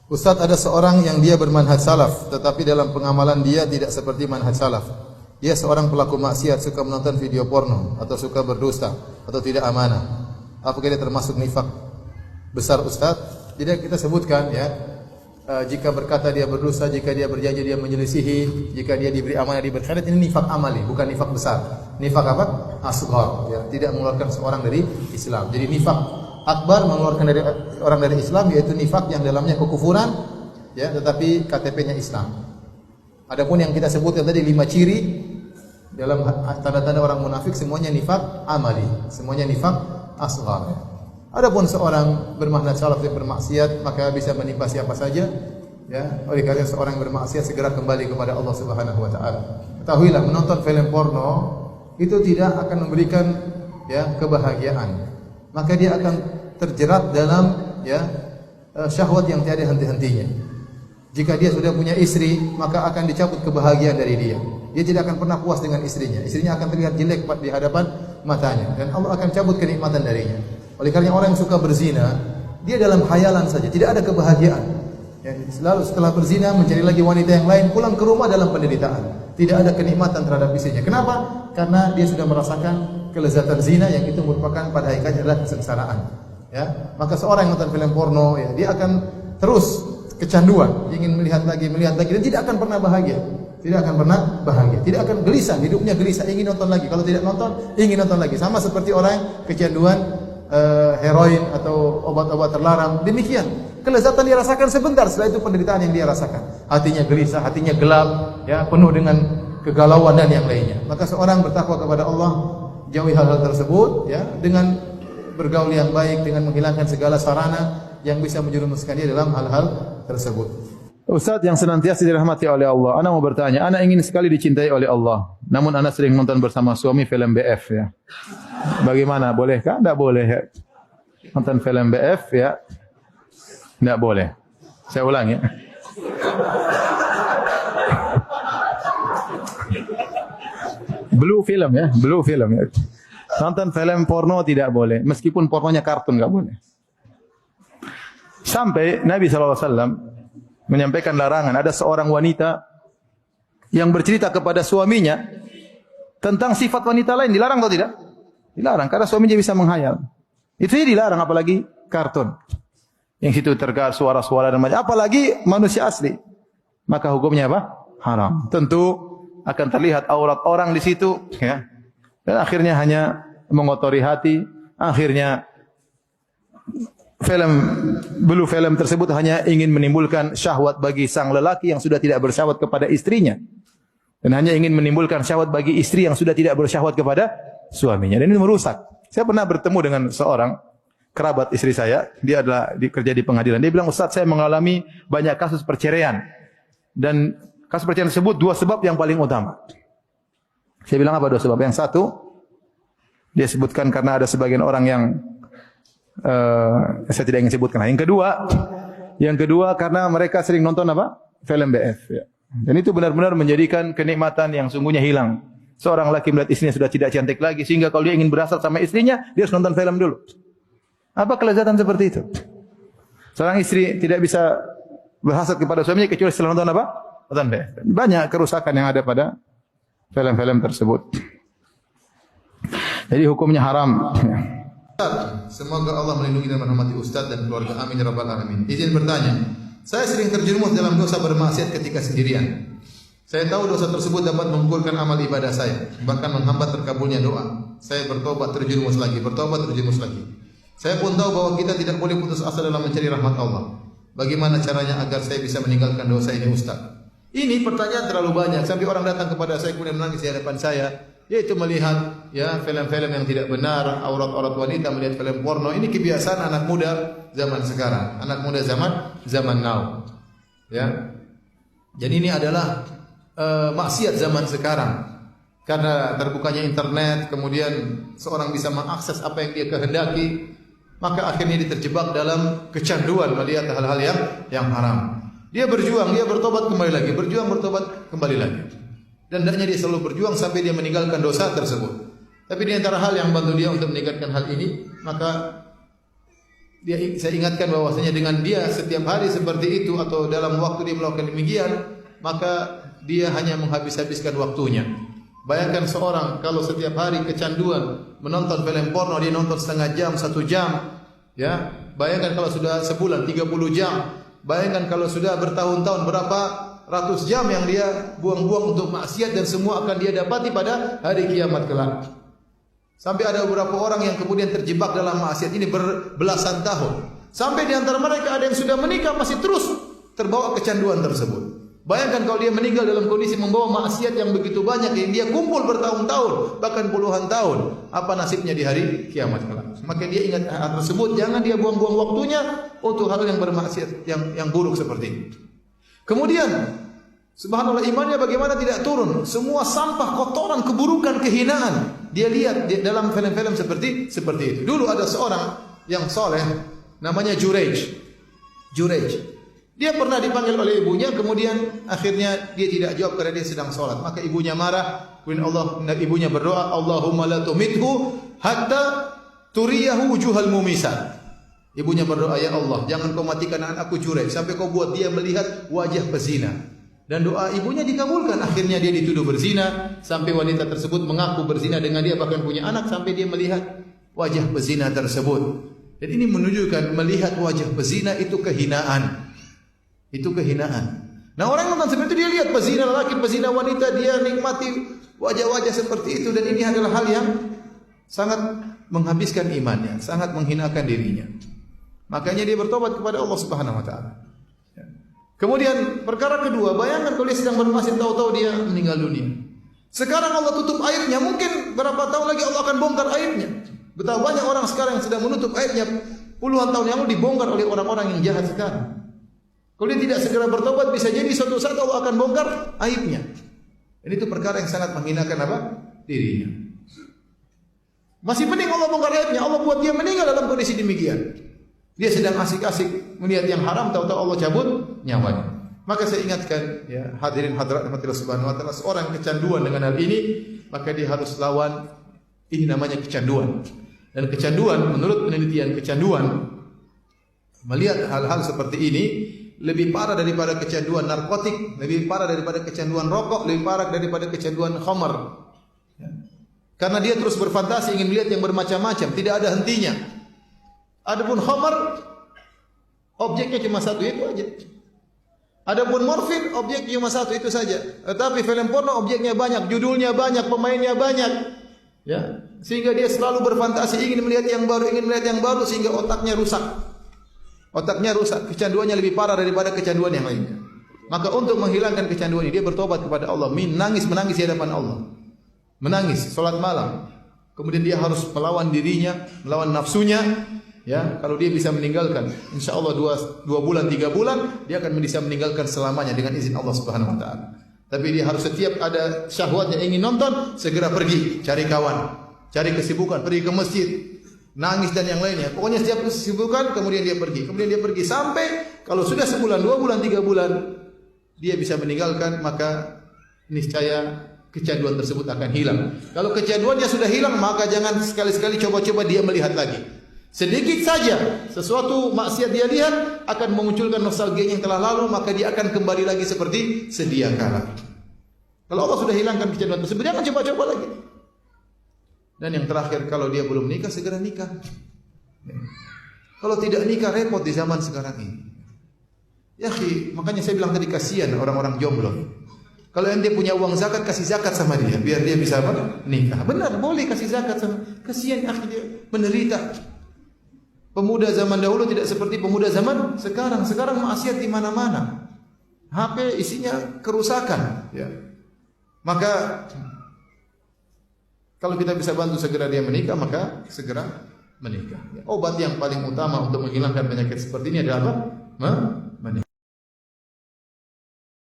Ustaz, ada seorang yang dia bermanhaj salaf, tetapi dalam pengamalan dia tidak seperti manhaj salaf. Dia seorang pelaku maksiat, suka menonton video porno, atau suka berdusta, atau tidak amanah. Apakah dia termasuk nifak besar, Ustaz? Jadi kita sebutkan ya, jika berkata dia berdusta, jika dia berjanji dia menyelisihi, jika dia diberi amanah dia berkhianat, ini nifak amali, bukan nifak besar. Nifak apa? Asghar, ya, tidak mengeluarkan seorang dari Islam. Jadi nifak akbar mengeluarkan dari orang dari Islam, yaitu nifak yang dalamnya kekufuran, ya, tetapi KTP-nya Islam. Adapun yang kita sebutkan tadi 5 ciri dalam tanda-tanda orang munafik, semuanya nifak amali, semuanya nifak asghar. Adapun seorang bermanhaj salaf yang bermaksiat, maka bisa menimpa siapa saja, ya. Oleh karena seorang yang bermaksiat segera kembali kepada Allah Subhanahu wa taala. Ketahuilah, menonton film porno itu tidak akan memberikan, ya, kebahagiaan. Maka dia akan terjerat dalam, ya, syahwat yang tiada henti-hentinya. Jika dia sudah punya istri, maka akan dicabut kebahagiaan dari dia. Dia tidak akan pernah puas dengan istrinya. Istrinya akan terlihat jelek di hadapan matanya, dan Allah akan cabut kenikmatan darinya. Oleh karena orang yang suka berzina, dia dalam khayalan saja, tidak ada kebahagiaan. Ya, selalu setelah berzina mencari lagi wanita yang lain, pulang ke rumah dalam penderitaan. Tidak ada kenikmatan terhadap istrinya. Kenapa? Karena dia sudah merasakan kelezatan zina yang itu merupakan pada hakikatnya adalah kesengsaraan. Ya, maka seorang yang nonton film porno, ya, dia akan terus kecanduan, ingin melihat lagi dan tidak akan pernah bahagia. Tidak akan pernah bahagia, tidak akan gelisah, hidupnya gelisah, ingin nonton lagi. Kalau tidak nonton, ingin nonton lagi. Sama seperti orang yang kecanduan heroin atau obat-obat terlarang. Demikian, kelezatan dia rasakan sebentar, setelah itu penderitaan yang dia rasakan. Hatinya gelisah, hatinya gelap, ya, penuh dengan kegalauan dan yang lainnya. Maka seorang bertakwa kepada Allah, jauhi hal-hal tersebut, ya, dengan bergaul yang baik, dengan menghilangkan segala sarana yang bisa menjerumuskan dia dalam hal-hal tersebut. Ustaz yang senantiasa dirahmati oleh Allah, ana mau bertanya, ana ingin sekali dicintai oleh Allah, namun ana sering nonton bersama suami film BF, ya. Bagaimana? Bolehkah? Tidak boleh, ya. Nonton film BF, ya, tidak boleh. Saya ulang, ya. Blue film, ya, blue film, ya. Nonton film porno tidak boleh, meskipun pornonya kartun nggak boleh. Sampai Nabi SAW menyampaikan larangan. Ada seorang wanita yang bercerita kepada suaminya tentang sifat wanita lain, dilarang atau tidak? Dilarang, karena suaminya bisa menghayal. Itu dilarang, apalagi kartun. Yang situ terdengar suara-suara dan macam, apalagi manusia asli. Maka hukumnya apa? Haram. Tentu akan terlihat aurat orang di situ, ya. Dan akhirnya hanya mengotori hati. Akhirnya blue film tersebut hanya ingin menimbulkan syahwat bagi sang lelaki yang sudah tidak bersyahwat kepada istrinya, dan hanya ingin menimbulkan syahwat bagi istri yang sudah tidak bersyahwat kepada suaminya, dan ini merusak. Saya pernah bertemu dengan seorang kerabat istri saya, dia adalah kerja di pengadilan. Dia bilang, Ustaz, saya mengalami banyak kasus perceraian, dan kasus perceraian tersebut 2 sebab yang paling utama. Saya bilang, apa 2 sebab? Yang satu, dia sebutkan karena ada sebagian orang yang saya tidak ingin sebutkan. Yang kedua karena mereka sering nonton apa? Film BF, ya. Dan itu benar-benar menjadikan kenikmatan yang sungguhnya hilang. Seorang laki melihat istrinya sudah tidak cantik lagi, sehingga kalau dia ingin berasal sama istrinya, dia harus nonton film dulu. Apa kelezatan seperti itu? Seorang istri tidak bisa berhasrat kepada suaminya kecuali setelah nonton apa? Nonton BF. Banyak kerusakan yang ada pada film-film tersebut. Jadi hukumnya haram. Semoga Allah melindungi dan merahmati Ustaz dan keluarga. Amin ya rabbal alamin. Izin bertanya, saya sering terjerumus dalam dosa bermaksiat ketika sendirian. Saya tahu dosa tersebut dapat menggugurkan amal ibadah saya, bahkan menghambat terkabulnya doa. Saya bertobat, terjerumus lagi, bertobat, terjerumus lagi. Saya pun tahu bahwa kita tidak boleh putus asa dalam mencari rahmat Allah. Bagaimana caranya agar saya bisa meninggalkan dosa ini, Ustaz? Ini pertanyaan terlalu banyak, sampai orang datang kepada saya kemudian menangis di hadapan saya, yaitu melihat, ya, film-film yang tidak benar, aurat-aurat wanita, melihat film porno. Ini kebiasaan anak muda zaman sekarang, anak muda zaman now, ya. Jadi ini adalah maksiat zaman sekarang, karena terbukanya internet, kemudian seorang bisa mengakses apa yang dia kehendaki, maka akhirnya dia terjebak dalam kecanduan melihat hal-hal yang haram. Dia berjuang, dia bertobat kembali lagi, berjuang, bertobat kembali lagi. Dan hendaknya dia selalu berjuang sampai dia meninggalkan dosa tersebut. Tapi di antara hal yang membantu dia untuk meninggalkan hal ini, maka saya ingatkan bahwasanya dengan dia setiap hari seperti itu atau dalam waktu dia melakukan demikian, maka dia hanya menghabis-habiskan waktunya. Bayangkan seorang kalau setiap hari kecanduan menonton film porno, dia nonton setengah jam, 1 jam, ya. Bayangkan kalau sudah sebulan 30 jam. Bayangkan kalau sudah bertahun-tahun berapa ratus jam yang dia buang-buang untuk maksiat, dan semua akan dia dapati pada hari kiamat kelak. Sampai ada beberapa orang yang kemudian terjebak dalam maksiat ini berbelasan tahun. Sampai di antara mereka ada yang sudah menikah masih terus terbawa kecanduan tersebut. Bayangkan kalau dia meninggal dalam kondisi membawa maksiat yang begitu banyak yang dia kumpul bertahun-tahun, bahkan puluhan tahun. Apa nasibnya di hari kiamat kelak? Maka dia ingat hal tersebut, jangan dia buang-buang waktunya untuk hal yang bermaksiat, yang buruk seperti itu. Kemudian subhanallah, imannya bagaimana tidak turun? Semua sampah, kotoran, keburukan, kehinaan dia lihat dalam film-film seperti itu. Dulu ada seorang yang soleh namanya Jurej. Dia pernah dipanggil oleh ibunya, kemudian akhirnya dia tidak jawab karena dia sedang sholat. Maka ibunya marah, kemudian ibunya berdoa, Allahumma la tumithu hatta turiyahu wujuhal mumisat. Ibunya berdoa, ya Allah, jangan kau matikan anakku Jurej sampai kau buat dia melihat wajah pezina. Dan doa ibunya dikabulkan. Akhirnya dia dituduh berzina, sampai wanita tersebut mengaku berzina dengan dia, bahkan punya anak, sampai dia melihat wajah pezina tersebut. Dan ini menunjukkan melihat wajah pezina itu kehinaan. Itu kehinaan. Nah, orang yang nonton seperti itu, dia lihat pezina lelaki, pezina wanita, dia nikmati wajah-wajah seperti itu, dan ini adalah hal yang sangat menghabiskan imannya, sangat menghinakan dirinya. Makanya dia bertobat kepada Allah Subhanahu wa taala. Kemudian perkara kedua, bayangkan kalau dia sedang bermaksiat, tahu-tahu dia meninggal dunia. Sekarang Allah tutup aibnya, mungkin berapa tahun lagi Allah akan bongkar aibnya. Betapa banyak orang sekarang yang sedang menutup aibnya, puluhan tahun yang lalu dibongkar oleh orang-orang yang jahat sekarang. Kalau dia tidak segera bertobat, bisa jadi suatu saat Allah akan bongkar aibnya. Dan itu perkara yang sangat menghinakan apa? Dirinya. Masih mending Allah bongkar aibnya, Allah buat dia meninggal dalam kondisi demikian. Dia sedang asik-asik melihat yang haram, tahu-tahu Allah cabut nyawanya. Maka saya ingatkan, ya hadirin hadirat rahmatillah subhanahu wa taala, seorang kecanduan dengan hal ini, maka dia harus lawan. Ini namanya kecanduan. Dan kecanduan, menurut penelitian kecanduan, melihat hal-hal seperti ini lebih parah daripada kecanduan narkotik, lebih parah daripada kecanduan rokok, lebih parah daripada kecanduan khamar. Ya. Karena dia terus berfantasi ingin melihat yang bermacam-macam, tidak ada hentinya. Adapun khamar, objeknya cuma satu, itu aja. Adapun morfin, objeknya cuma satu, itu saja. Tetapi film porno objeknya banyak, judulnya banyak, pemainnya banyak. Ya, sehingga dia selalu berfantasi ingin melihat yang baru, sehingga otaknya rusak. Kecanduannya lebih parah daripada kecanduan yang lainnya. Maka untuk menghilangkan kecanduan ini, dia bertobat kepada Allah, menangis di hadapan Allah. Menangis, salat malam. Kemudian dia harus melawan dirinya, melawan nafsunya. Ya, kalau dia bisa meninggalkan, insya Allah 2 bulan 3 bulan dia akan bisa meninggalkan selamanya dengan izin Allah Subhanahu Wa Taala. Tapi dia harus setiap ada syahwatnya ingin nonton, segera pergi cari kawan, cari kesibukan, pergi ke masjid, nangis dan yang lainnya. Pokoknya setiap kesibukan kemudian dia pergi sampai kalau sudah sebulan, 2 bulan, 3 bulan dia bisa meninggalkan, maka niscaya kecanduan tersebut akan hilang. Kalau kecanduannya sudah hilang, maka jangan sekali-sekali coba-coba dia melihat lagi. Sedikit saja sesuatu maksiat dia lihat akan memunculkan nostalgia yang telah lalu, maka dia akan kembali lagi seperti sedia kala. Kalau Allah sudah hilangkan kecanduan tersebut, jangan coba-coba lagi. Dan yang terakhir, kalau dia belum nikah, segera nikah. Kalau tidak nikah, repot di zaman sekarang ini. Ya, makanya saya bilang tadi, kasihan orang-orang jomblo. Kalau yang dia punya uang zakat, kasih zakat sama dia, biar dia bisa apa? Nikah. Benar, boleh kasih zakat sama. Kasihan dia menderita. Pemuda zaman dahulu tidak seperti pemuda zaman sekarang. Sekarang maksiat di mana-mana. HP isinya kerusakan. Ya. Maka kalau kita bisa bantu segera dia menikah, maka segera menikah. Ya. Obat yang paling utama untuk menghilangkan penyakit seperti ini adalah apa?